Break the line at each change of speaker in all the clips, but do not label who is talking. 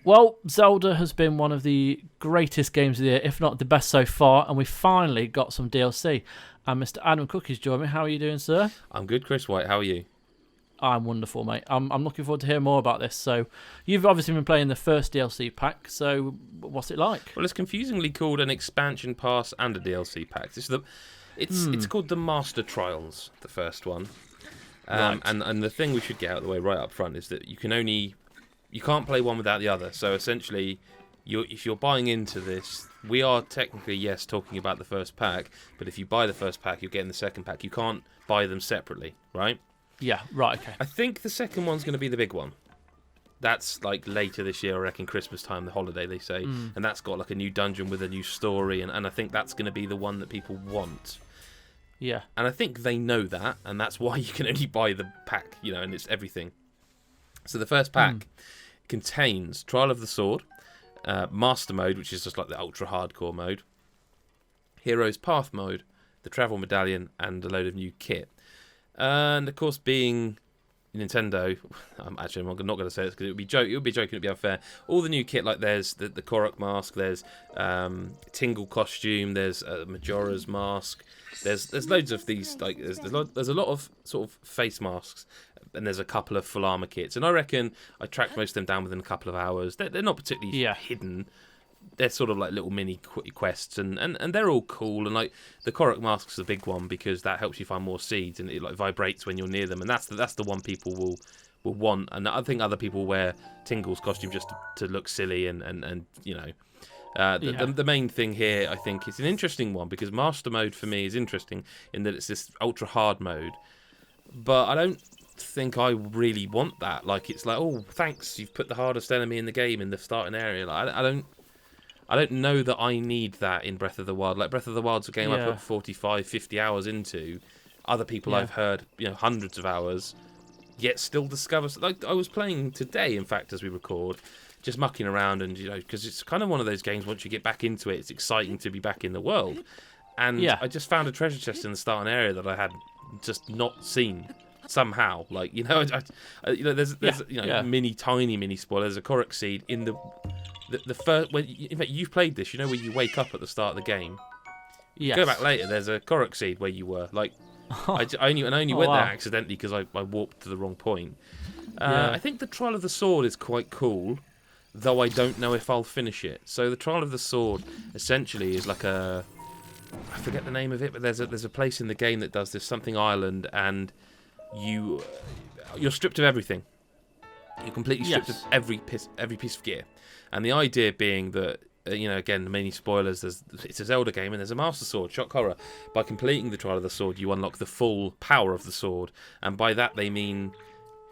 Well, Zelda has been one of the greatest games of the year, if not the best so far, and we finally got some DLC. And Mr. Adam Cookie's joined me. How are you doing, sir?
I'm good, Chris White. How are you?
I'm wonderful, mate. I'm looking forward to hearing more about this. So, you've obviously been playing the first DLC pack. So, what's it like?
Well, it's confusingly called an expansion pass and a DLC pack. It's called the Master Trials, the first one.
Right.
And the thing we should get out of the way right up front is that you can't play one without the other. So essentially, if you're buying into this, we are technically, yes, talking about the first pack, but if you buy the first pack, you're getting the second pack. You can't buy them separately, right?
Yeah, right, okay.
I think the second one's going to be the big one. That's like later this year, I reckon, Christmas time, the holiday, they say. And that's got like a new dungeon with a new story, and I think that's going to be the one that people want.
Yeah.
And I think they know that, and that's why you can only buy the pack, and it's everything. So the first pack contains Trial of the Sword, Master Mode, which is just like the ultra hardcore mode, Hero's Path mode, the Travel Medallion, and a load of new kit. And of course, being Nintendo, I'm not going to say this because it would be joking, it'd be unfair. All the new kit, like there's the Korok mask, there's Tingle costume, there's Majora's mask, there's loads of these, like there's a lot of sort of face masks, and there's a couple of full armor kits, and I reckon I tracked most of them down within a couple of hours. They're not particularly hidden. They're sort of like little mini quests, and they're all cool. And like the Korok mask's a big one because that helps you find more seeds, and it like vibrates when you're near them, and that's the one people will want. And I think other people wear Tingle's costume just to look silly, and the main thing here, I think, is an interesting one because Master Mode for me is interesting in that it's this ultra hard mode, but I don't think I really want that. Like it's like, oh, thanks, you've put the hardest enemy in the game in the starting area. Like I don't know that I need that in Breath of the Wild. Like Breath of the Wild's a game I put 45, 50 hours into. Other people I've heard, hundreds of hours, yet still discover. Like I was playing today, in fact, as we record, just mucking around, and because it's kind of one of those games. Once you get back into it, it's exciting to be back in the world. And I just found a treasure chest in the starting area that I had just not seen somehow. Like there's mini spoilers. There's a Korok seed in the first. In fact, you've played this. Where you wake up at the start of the game.
Yes.
Go back later. There's a Korok seed where you were. Like I only went there accidentally because I warped to the wrong point. I think the Trial of the Sword is quite cool, though I don't know if I'll finish it. So the Trial of the Sword essentially is like I forget the name of it, but there's a place in the game that does this, something island, and you're stripped of everything. You're completely stripped of every piece of gear. And the idea being that, again, many spoilers, it's a Zelda game and there's a Master Sword, shock horror. By completing the Trial of the Sword, you unlock the full power of the sword. And by that they mean,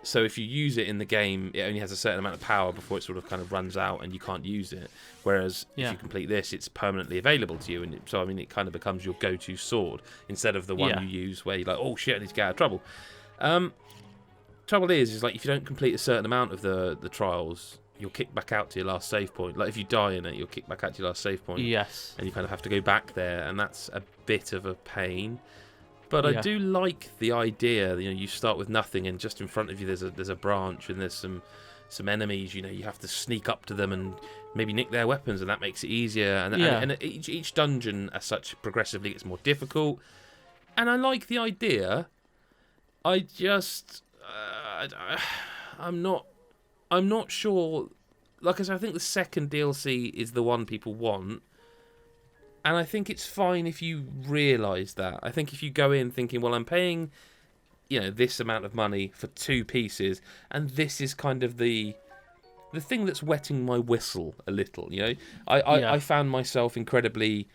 so if you use it in the game, it only has a certain amount of power before it sort of kind of runs out and you can't use it. Whereas if you complete this, it's permanently available to you. And it kind of becomes your go-to sword instead of the one you use where you're like, oh shit, I need to get out of trouble. Trouble is like if you don't complete a certain amount of the trials, you'll kick back out to your last save point. Like if you die in it, you'll kick back out to your last save point.
Yes.
And you kind of have to go back there, and that's a bit of a pain. But I do like the idea. You start with nothing, and just in front of you there's a branch, and there's some enemies. You have to sneak up to them and maybe nick their weapons, and that makes it easier. And each dungeon as such progressively gets more difficult. And I like the idea. I just I'm not sure. Like I said, I think the second DLC is the one people want. And I think it's fine if you realise that. I think if you go in thinking, well, I'm paying, this amount of money for two pieces, and this is kind of the thing that's wetting my whistle a little, I found myself incredibly...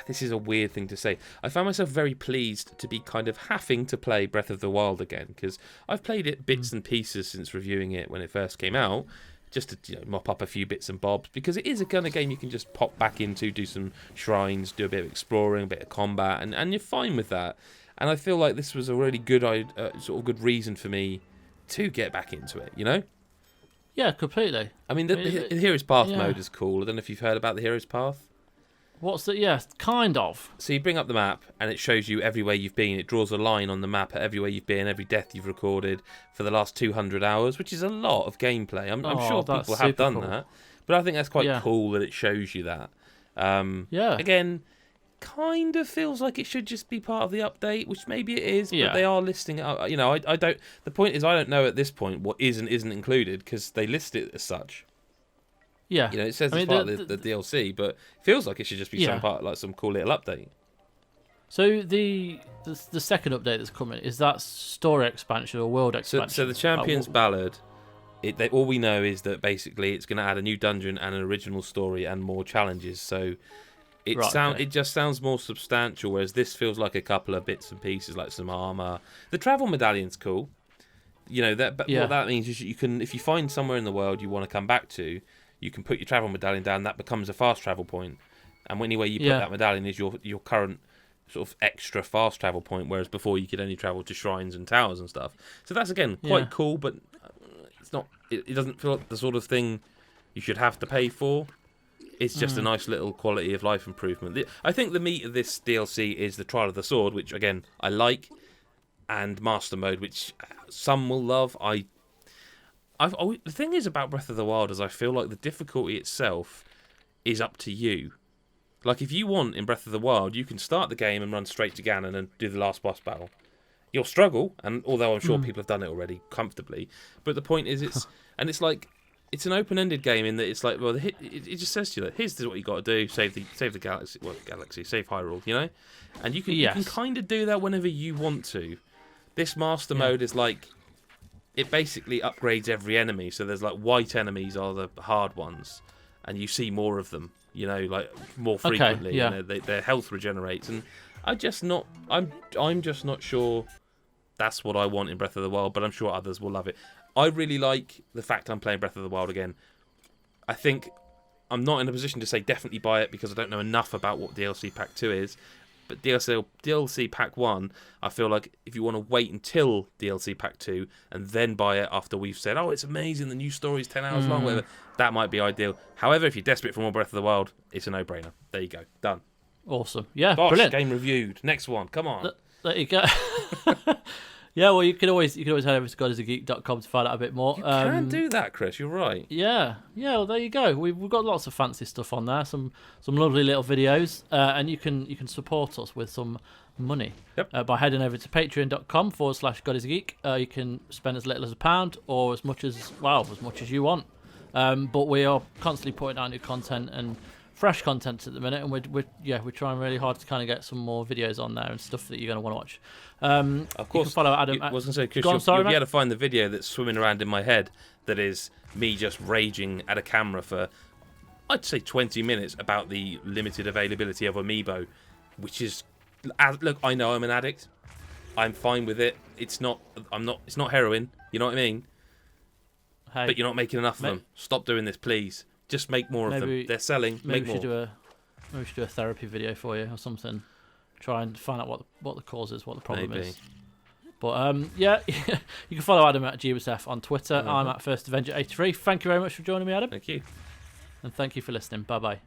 This is a weird thing to say. I found myself very pleased to be kind of having to play Breath of the Wild again, because I've played it bits and pieces since reviewing it when it first came out, just to mop up a few bits and bobs, because it is a kind of game you can just pop back into, do some shrines, do a bit of exploring, a bit of combat, and you're fine with that. And I feel like this was a really good sort of good reason for me to get back into it,
Yeah, completely.
I mean, the Hero's Path mode is cool. I don't know if you've heard about the Hero's Path.
What's the... Yeah, kind of.
So you bring up the map, and it shows you everywhere you've been. It draws a line on the map at everywhere you've been, every death you've recorded for the last 200 hours, which is a lot of gameplay. I'm sure people have done
cool.
that, but I think that's quite cool that it shows you that. Again, kind of feels like it should just be part of the update, which maybe it is, but they are listing it up. You know, I don't... The point is, I don't know at this point what is and isn't included, because they list it as such.
Yeah,
you know, it says it's part of the DLC, but it feels like it should just be some part, like some cool little update.
So the second update that's coming, is that story expansion or world expansion?
So the Champions Ballad, all we know is that basically it's going to add a new dungeon and an original story and more challenges. So it just sounds more substantial, whereas this feels like a couple of bits and pieces, like some armor. The travel medallion's cool. You know what that means is you can, if you find somewhere in the world you want to come back to, you can put your travel medallion down. That becomes a fast travel point, and anywhere you put that medallion is your current sort of extra fast travel point. Whereas before you could only travel to shrines and towers and stuff. So that's again quite cool, but it's not. It doesn't feel like the sort of thing you should have to pay for. It's just a nice little quality of life improvement. I think the meat of this DLC is the Trial of the Sword, which again I like, and Master Mode, which some will love. The thing is about Breath of the Wild is I feel like the difficulty itself is up to you. Like, if you want in Breath of the Wild, you can start the game and run straight to Ganon and do the last boss battle. You'll struggle, and although I'm sure people have done it already comfortably, but the point is it's like, it's an open-ended game in that it's like, well, it just says to you that here's what you got to do: save the galaxy, save Hyrule, you know, and you can kind of do that whenever you want to. This Master Mode is like, it basically upgrades every enemy. So there's like white enemies are the hard ones, and you see more of them. You know, like more frequently.
Okay, yeah.
You know, their health regenerates, and I'm just not sure that's what I want in Breath of the Wild. But I'm sure others will love it. I really like the fact I'm playing Breath of the Wild again. I think I'm not in a position to say definitely buy it because I don't know enough about what DLC Pack 2 is. But DLC Pack 1, I feel like if you want to wait until DLC Pack 2 and then buy it after we've said, oh, it's amazing, the new story's 10 hours long, whatever, that might be ideal. However, if you're desperate for more Breath of the Wild, it's a no-brainer. There you go. Done.
Awesome. Yeah,
Bosh,
brilliant.
Game reviewed. Next one. Come on.
There you go. Yeah, well, you can always head over to godisageek.com to find out a bit more.
You can do that, Chris. You're right.
Yeah. Well, there you go. We've got lots of fancy stuff on there. Some lovely little videos, and you can support us with some money by heading over to patreon.com/godisageek. You can spend as little as £1 or as much as you want. But we are constantly putting out new content and fresh content at the minute, and we're trying really hard to kind of get some more videos on there and stuff that you're going to want to watch.
Of course,
you can follow Adam.
I was going to say, Chris,
you'll
be able to find the video that's swimming around in my head that is me just raging at a camera for, I'd say, 20 minutes about the limited availability of Amiibo, which is, look, I know I'm an addict. I'm fine with it. It's not heroin. You know what I mean?
Hey,
but you're not making enough of them. Stop doing this, please. Just make more of them. They're selling. Make more.
Maybe we should do a therapy video for you or something. Try and find out what the cause is, what the problem is. But you can follow Adam at GBSF on Twitter. I'm at First Avenger 83. Thank you very much for joining me, Adam.
Thank you.
And thank you for listening. Bye bye.